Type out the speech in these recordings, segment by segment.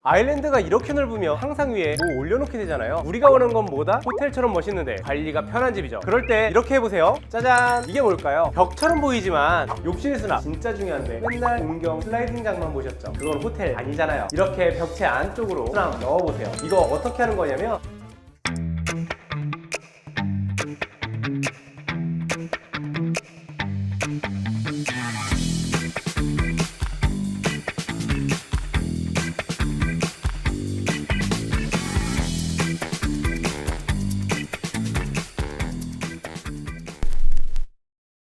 아일랜드가 이렇게 넓으면 항상 위에 뭐 올려놓게 되잖아요. 우리가 원하는 건 뭐다? 호텔처럼 멋있는데 관리가 편한 집이죠. 그럴 때 이렇게 해보세요. 짜잔! 이게 뭘까요? 벽처럼 보이지만 욕실의 수납 진짜 중요한데 맨날 공경 슬라이딩장만 보셨죠? 그건 호텔 아니잖아요. 이렇게 벽체 안쪽으로 수납 넣어보세요. 이거 어떻게 하는 거냐면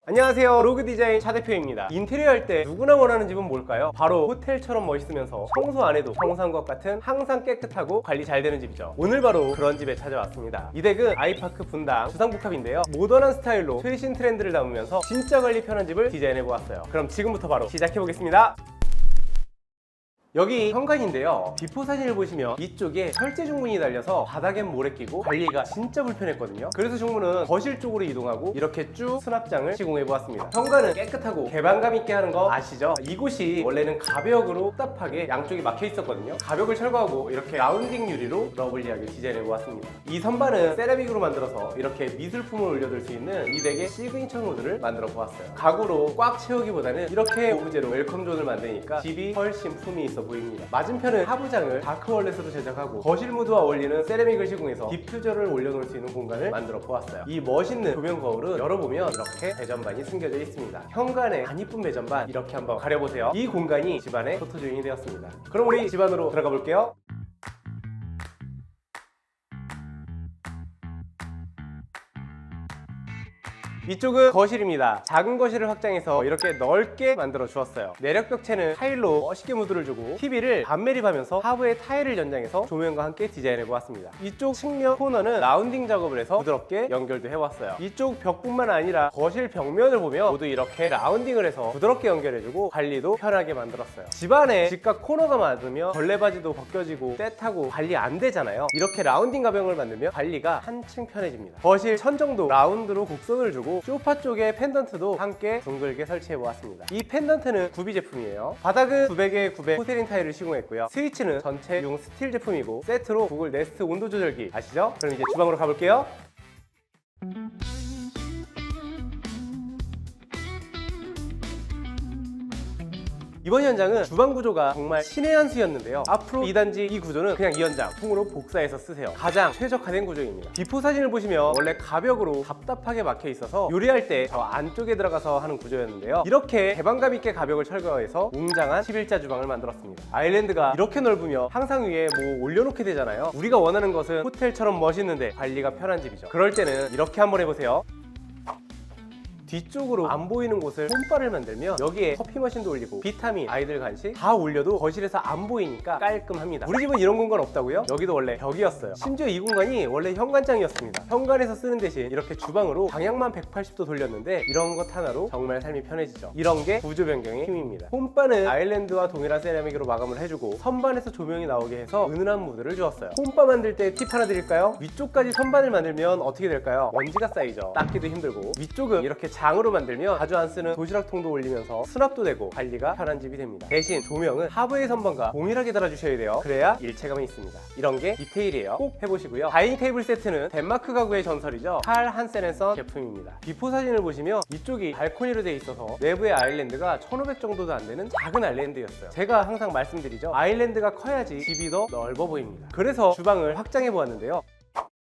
안녕하세요, 로그디자인 차 대표입니다. 인테리어 할 때 누구나 원하는 집은 뭘까요? 바로 호텔처럼 멋있으면서 청소 안 해도 정상 것 같은 항상 깨끗하고 관리 잘 되는 집이죠. 오늘 바로 그런 집에 찾아왔습니다. 이 댁은 아이파크 분당 주상복합인데요, 모던한 스타일로 최신 트렌드를 담으면서 진짜 관리 편한 집을 디자인해 보았어요. 그럼 지금부터 바로 시작해 보겠습니다. 여기 현관인데요, 비포 사진을 보시면 이쪽에 철제 중문이 달려서 바닥엔 모래 끼고 관리가 진짜 불편했거든요. 그래서 중문은 거실 쪽으로 이동하고 이렇게 쭉 수납장을 시공해 보았습니다. 현관은 깨끗하고 개방감 있게 하는 거 아시죠? 이곳이 원래는 가벽으로 답답하게 양쪽이 막혀 있었거든요. 가벽을 철거하고 이렇게 라운딩 유리로 러블리하게 디자인해 보았습니다. 이 선반은 세라믹으로 만들어서 이렇게 미술품을 올려둘 수 있는 이 댁의 시그니처 모드를 만들어 보았어요. 가구로 꽉 채우기보다는 이렇게 오브제로 웰컴존을 만드니까 집이 훨씬 품이 있어 보입니다. 맞은편은 하부장을 다크월렛으로 제작하고 거실 무드와 어울리는 세라믹을 시공해서 디퓨저를 올려놓을 수 있는 공간을 만들어 보았어요. 이 멋있는 조명 거울은 열어보면 이렇게 배전반이 숨겨져 있습니다. 현관에 안 이쁜 배전반 이렇게 한번 가려보세요. 이 공간이 집안의 포토존이 되었습니다. 그럼 우리 집 안으로 들어가 볼게요. 이쪽은 거실입니다. 작은 거실을 확장해서 이렇게 넓게 만들어 주었어요. 내력 벽체는 타일로 멋있게 무드를 주고 TV를 반매립하면서 하부에 타일을 연장해서 조명과 함께 디자인해 보았습니다. 이쪽 측면 코너는 라운딩 작업을 해서 부드럽게 연결도 해왔어요. 이쪽 벽뿐만 아니라 거실 벽면을 보면 모두 이렇게 라운딩을 해서 부드럽게 연결해주고 관리도 편하게 만들었어요. 집안에 직각 코너가 많으면 걸레바지도 벗겨지고 떼타고 관리 안 되잖아요. 이렇게 라운딩 가벽을 만들면 관리가 한층 편해집니다. 거실 천정도 라운드로 곡선을 주고 소파 쪽에 펜던트도 함께 둥글게 설치해 보았습니다. 이 펜던트는 구비 제품이에요. 바닥은 900에 900 포세린 타일을 시공했고요. 스위치는 전체용 스틸 제품이고 세트로 구글 네스트 온도 조절기 아시죠? 그럼 이제 주방으로 가볼게요. 이번 현장은 주방 구조가 정말 신의 한 수였는데요. 앞으로 2단지 이 구조는 그냥 이 현장 통으로 복사해서 쓰세요. 가장 최적화된 구조입니다. 비포 사진을 보시면 원래 가벽으로 답답하게 막혀 있어서 요리할 때 저 안쪽에 들어가서 하는 구조였는데요, 이렇게 개방감 있게 가벽을 철거해서 웅장한 11자 주방을 만들었습니다. 아일랜드가 이렇게 넓으면 항상 위에 뭐 올려놓게 되잖아요. 우리가 원하는 것은 호텔처럼 멋있는데 관리가 편한 집이죠. 그럴 때는 이렇게 한번 해보세요. 뒤쪽으로 안 보이는 곳을 홈바를 만들면 여기에 커피 머신도 올리고 비타민, 아이들 간식 다 올려도 거실에서 안 보이니까 깔끔합니다. 우리 집은 이런 공간 없다고요? 여기도 원래 벽이었어요. 심지어 이 공간이 원래 현관장이었습니다. 현관에서 쓰는 대신 이렇게 주방으로 방향만 180도 돌렸는데 이런 것 하나로 정말 삶이 편해지죠. 이런 게 구조 변경의 힘입니다. 홈바는 아일랜드와 동일한 세라믹으로 마감을 해주고 선반에서 조명이 나오게 해서 은은한 무드를 주었어요. 홈바 만들 때 팁 하나 드릴까요? 위쪽까지 선반을 만들면 어떻게 될까요? 먼지가 쌓이죠. 닦기도 힘들고. 위쪽은 이렇게 장으로 만들면 자주 안 쓰는 도시락통도 올리면서 수납도 되고 관리가 편한 집이 됩니다. 대신 조명은 하부의 선반과 동일하게 달아주셔야 돼요. 그래야 일체감이 있습니다. 이런 게 디테일이에요. 꼭 해보시고요. 다이닝 테이블 세트는 덴마크 가구의 전설이죠. 칼 한센앤선 제품입니다. 비포 사진을 보시면 이쪽이 발코니로 되어 있어서 내부의 아일랜드가 1500 정도도 안 되는 작은 아일랜드였어요. 제가 항상 말씀드리죠, 아일랜드가 커야지 집이 더 넓어 보입니다. 그래서 주방을 확장해 보았는데요,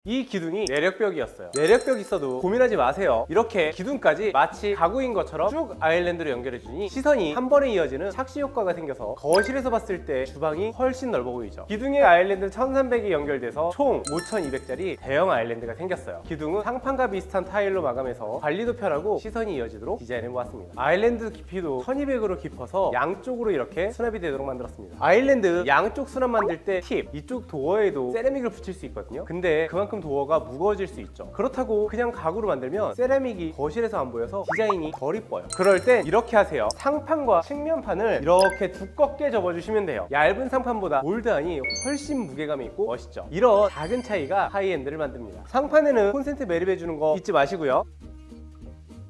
이 기둥이 내력벽이었어요. 내력벽 있어도 고민하지 마세요. 이렇게 기둥까지 마치 가구인 것처럼 쭉 아일랜드로 연결해주니 시선이 한 번에 이어지는 착시 효과가 생겨서 거실에서 봤을 때 주방이 훨씬 넓어 보이죠. 기둥에 아일랜드 1300이 연결돼서 총 5200짜리 대형 아일랜드가 생겼어요. 기둥은 상판과 비슷한 타일로 마감해서 관리도 편하고 시선이 이어지도록 디자인해 보았습니다. 아일랜드 깊이도 1200으로 깊어서 양쪽으로 이렇게 수납이 되도록 만들었습니다. 아일랜드 양쪽 수납 만들 때 팁! 이쪽 도어에도 세라믹을 붙일 수 있거든요. 근데 그만큼 도어가 무거워질 수 있죠. 그렇다고 그냥 가구로 만들면 세라믹이 거실에서 안 보여서 디자인이 덜 이뻐요. 그럴 땐 이렇게 하세요. 상판과 측면판을 이렇게 두껍게 접어주시면 돼요. 얇은 상판보다 몰드하니 훨씬 무게감이 있고 멋있죠. 이런 작은 차이가 하이엔드를 만듭니다. 상판에는 콘센트 매립해주는 거 잊지 마시고요.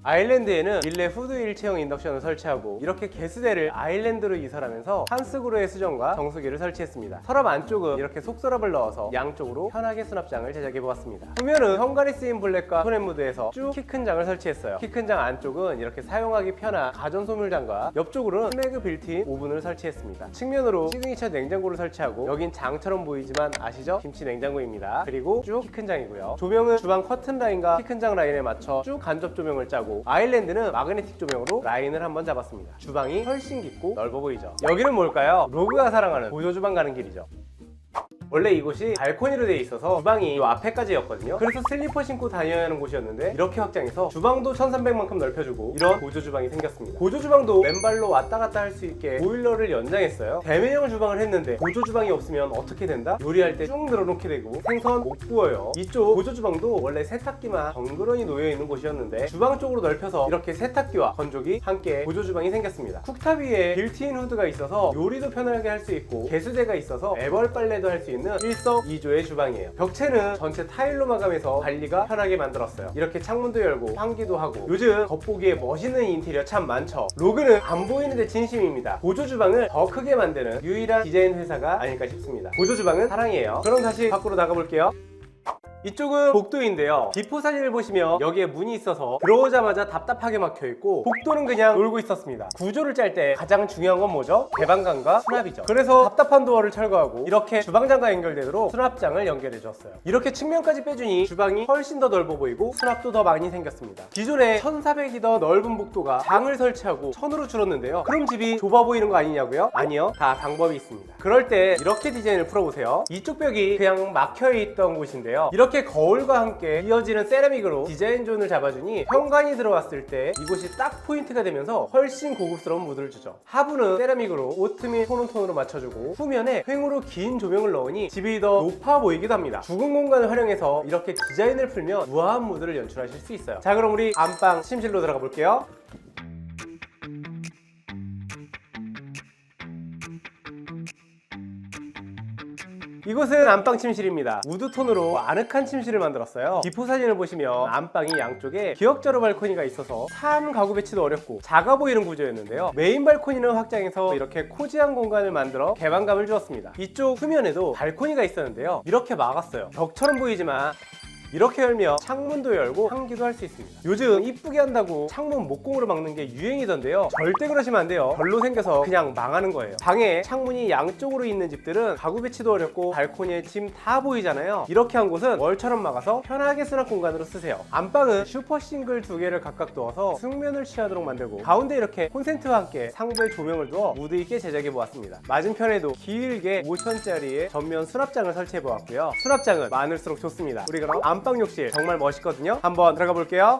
아일랜드에는 일레 후드 일체형 인덕션을 설치하고 이렇게 개수대를 아일랜드로 이설하면서 한스그루의 수정과 정수기를 설치했습니다. 서랍 안쪽은 이렇게 속서랍을 넣어서 양쪽으로 편하게 수납장을 제작해 보았습니다. 후면은 현관에 쓰인 블랙과 토넷무드에서 쭉 키 큰 장을 설치했어요. 키 큰 장 안쪽은 이렇게 사용하기 편한 가전소물장과 옆쪽으로는 스매그 빌트인 오븐을 설치했습니다. 측면으로 시그니처 냉장고를 설치하고 여긴 장처럼 보이지만 아시죠? 김치 냉장고입니다. 그리고 쭉 키 큰 장이고요. 조명은 주방 커튼 라인과 키 큰 장 라인에 맞춰 쭉 간접 조명을 짜고 아일랜드는 마그네틱 조명으로 라인을 한번 잡았습니다. 주방이 훨씬 깊고 넓어 보이죠? 여기는 뭘까요? 로그가 사랑하는 보조주방 가는 길이죠. 원래 이곳이 발코니로 되어 있어서 주방이 이 앞에까지였거든요. 그래서 슬리퍼 신고 다녀야 하는 곳이었는데 이렇게 확장해서 주방도 1300만큼 넓혀주고 이런 보조 주방이 생겼습니다. 보조 주방도 맨발로 왔다 갔다 할 수 있게 보일러를 연장했어요. 대면형 주방을 했는데 보조 주방이 없으면 어떻게 된다? 요리할 때 쭉 늘어놓게 되고 생선 못 구워요. 이쪽 보조 주방도 원래 세탁기만 덩그러니 놓여있는 곳이었는데 주방 쪽으로 넓혀서 이렇게 세탁기와 건조기 함께 보조 주방이 생겼습니다. 쿡탑 위에 빌트인 후드가 있어서 요리도 편하게 할 수 있고 개수대가 있어서 애벌 빨래도 할 수 있는 일석이조의 주방이에요. 벽체는 전체 타일로 마감해서 관리가 편하게 만들었어요. 이렇게 창문도 열고 환기도 하고 요즘 겉보기에 멋있는 인테리어 참 많죠. 로그는 안 보이는데 진심입니다. 보조 주방을 더 크게 만드는 유일한 디자인 회사가 아닐까 싶습니다. 보조 주방은 사랑이에요. 그럼 다시 밖으로 나가볼게요. 이쪽은 복도인데요. 비포 사진을 보시면 여기에 문이 있어서 들어오자마자 답답하게 막혀있고 복도는 그냥 놀고 있었습니다. 구조를 짤 때 가장 중요한 건 뭐죠? 개방감과 수납이죠. 그래서 답답한 도어를 철거하고 이렇게 주방장과 연결되도록 수납장을 연결해 주었어요. 이렇게 측면까지 빼주니 주방이 훨씬 더 넓어 보이고 수납도 더 많이 생겼습니다. 기존에 1400이 더 넓은 복도가 장을 설치하고 1000으로 줄었는데요. 그럼 집이 좁아 보이는 거 아니냐고요? 아니요, 다 방법이 있습니다. 그럴 때 이렇게 디자인을 풀어보세요. 이쪽 벽이 그냥 막혀있던 곳인데요. 이렇게 거울과 함께 이어지는 세라믹으로 디자인 존을 잡아주니 현관이 들어왔을 때 이곳이 딱 포인트가 되면서 훨씬 고급스러운 무드를 주죠. 하부는 세라믹으로 오트밀 톤온톤으로 맞춰주고 후면에 횡으로 긴 조명을 넣으니 집이 더 높아 보이기도 합니다. 죽은 공간을 활용해서 이렇게 디자인을 풀면 우아한 무드를 연출하실 수 있어요. 자, 그럼 우리 안방 침실로 들어가 볼게요. 이곳은 안방 침실입니다. 우드톤으로 아늑한 침실을 만들었어요. 비포 사진을 보시면 안방이 양쪽에 기역자로 발코니가 있어서 참 가구 배치도 어렵고 작아 보이는 구조였는데요. 메인 발코니는 확장해서 이렇게 코지한 공간을 만들어 개방감을 주었습니다. 이쪽 후면에도 발코니가 있었는데요. 이렇게 막았어요. 벽처럼 보이지만 이렇게 열면 창문도 열고 환기도 할 수 있습니다. 요즘 이쁘게 한다고 창문 목공으로 막는 게 유행이던데요. 절대 그러시면 안 돼요. 별로 생겨서 그냥 망하는 거예요. 방에 창문이 양쪽으로 있는 집들은 가구 배치도 어렵고 발코니에 짐 다 보이잖아요. 이렇게 한 곳은 월처럼 막아서 편하게 수납 공간으로 쓰세요. 안방은 슈퍼 싱글 2개를 각각 두어서 숙면을 취하도록 만들고 가운데 이렇게 콘센트와 함께 상부에 조명을 두어 무드 있게 제작해 보았습니다. 맞은편에도 길게 5천짜리의 전면 수납장을 설치해 보았고요. 수납장은 많을수록 좋습니다. 우리 그럼 안방 욕실 정말 멋있거든요. 한번 들어가 볼게요.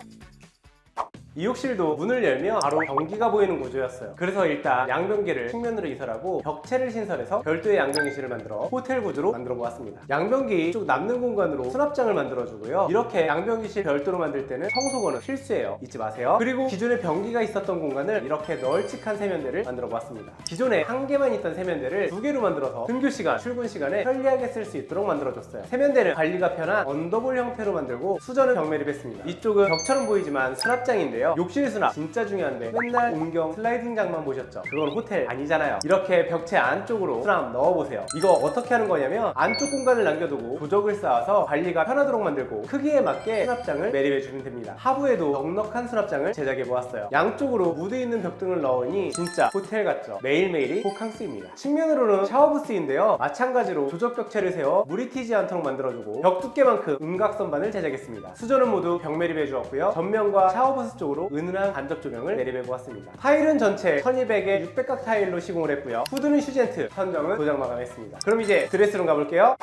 이 욕실도 문을 열면 바로 변기가 보이는 구조였어요. 그래서 일단 양변기를 측면으로 이설하고 벽체를 신설해서 별도의 양변기실을 만들어 호텔 구조로 만들어 보았습니다. 양변기 쭉 남는 공간으로 수납장을 만들어주고요. 이렇게 양변기실 별도로 만들 때는 청소건은 필수예요. 잊지 마세요. 그리고 기존에 변기가 있었던 공간을 이렇게 널찍한 세면대를 만들어 보았습니다. 기존에 한 개만 있던 세면대를 2개로 만들어서 등교 시간, 출근 시간에 편리하게 쓸 수 있도록 만들어줬어요. 세면대는 관리가 편한 언더볼 형태로 만들고 수전은 벽매립했습니다. 이쪽은 벽처럼 보이지만 수납장인데요. 욕실 수납 진짜 중요한데 맨날 옹경 슬라이딩장만 보셨죠? 그건 호텔 아니잖아요. 이렇게 벽체 안쪽으로 수납 넣어보세요. 이거 어떻게 하는 거냐면 안쪽 공간을 남겨두고 도적을 쌓아서 관리가 편하도록 만들고 크기에 맞게 수납장을 매립해주면 됩니다. 하부에도 넉넉한 수납장을 제작해 보았어요. 양쪽으로 무드 있는 벽등을 넣으니 진짜 호텔 같죠? 매일매일이 호캉스입니다. 측면으로는 샤워부스인데요. 마찬가지로 조적 벽체를 세워 물이 튀지 않도록 만들어주고 벽 두께만큼 음각선반을 제작했습니다. 수전은 모두 벽 매립해 주었고요. 전면과 샤워부스 쪽으로 은은한 간접 조명을 매립해 보았습니다. 타일은 전체 1200에 600각 타일로 시공을 했고요. 후드는 슈젠트, 천정은 도장 마감했습니다. 그럼 이제 드레스룸 가볼게요.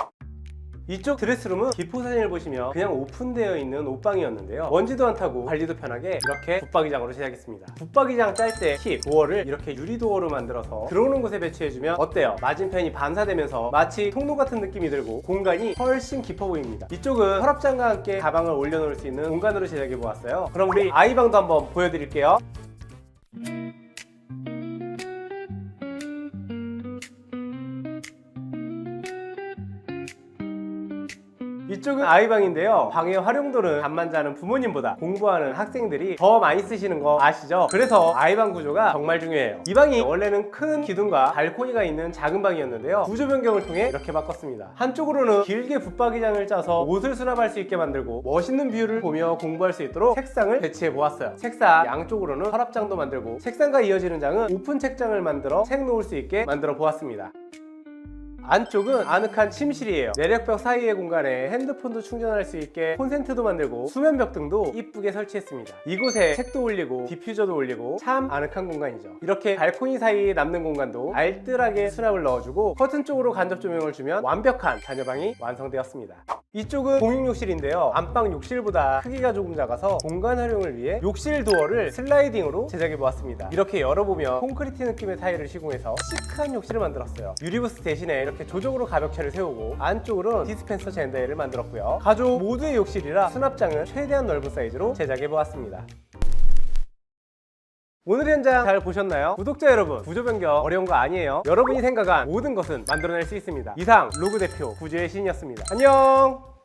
이쪽 드레스룸은 비포 사진을 보시면 그냥 오픈되어 있는 옷방이었는데요. 먼지도 안 타고 관리도 편하게 이렇게 붙박이장으로 제작했습니다. 붙박이장 짤 때 팁! 도어를 이렇게 유리 도어로 만들어서 들어오는 곳에 배치해주면 어때요? 맞은편이 반사되면서 마치 통로 같은 느낌이 들고 공간이 훨씬 깊어 보입니다. 이쪽은 서랍장과 함께 가방을 올려놓을 수 있는 공간으로 제작해 보았어요. 그럼 우리 아이방도 한번 보여드릴게요. 이쪽은 아이방인데요. 방의 활용도는 잠만 자는 부모님보다 공부하는 학생들이 더 많이 쓰시는 거 아시죠? 그래서 아이방 구조가 정말 중요해요. 이 방이 원래는 큰 기둥과 발코니가 있는 작은 방이었는데요. 구조 변경을 통해 이렇게 바꿨습니다. 한쪽으로는 길게 붙박이장을 짜서 옷을 수납할 수 있게 만들고 멋있는 뷰를 보며 공부할 수 있도록 책상을 배치해 보았어요. 책상 양쪽으로는 서랍장도 만들고 책상과 이어지는 장은 오픈 책장을 만들어 책 놓을 수 있게 만들어 보았습니다. 안쪽은 아늑한 침실이에요. 내력벽 사이의 공간에 핸드폰도 충전할 수 있게 콘센트도 만들고 수면벽 등도 이쁘게 설치했습니다. 이곳에 책도 올리고 디퓨저도 올리고 참 아늑한 공간이죠. 이렇게 발코니 사이에 남는 공간도 알뜰하게 수납을 넣어주고 커튼 쪽으로 간접 조명을 주면 완벽한 자녀방이 완성되었습니다. 이쪽은 공용욕실인데요. 안방 욕실보다 크기가 조금 작아서 공간 활용을 위해 욕실 도어를 슬라이딩으로 제작해 보았습니다. 이렇게 열어보면 콘크리트 느낌의 타일을 시공해서 시크한 욕실을 만들었어요. 유리부스 대신에 이렇게 조적으로 가벽체를 세우고 안쪽으로는 디스펜서 젠더를 만들었고요. 가족 모두의 욕실이라 수납장은 최대한 넓은 사이즈로 제작해 보았습니다. 오늘의 현장 잘 보셨나요? 구독자 여러분, 구조 변경 어려운 거 아니에요. 여러분이 생각한 모든 것은 만들어낼 수 있습니다. 이상 로그 대표 구조의 신이었습니다. 안녕.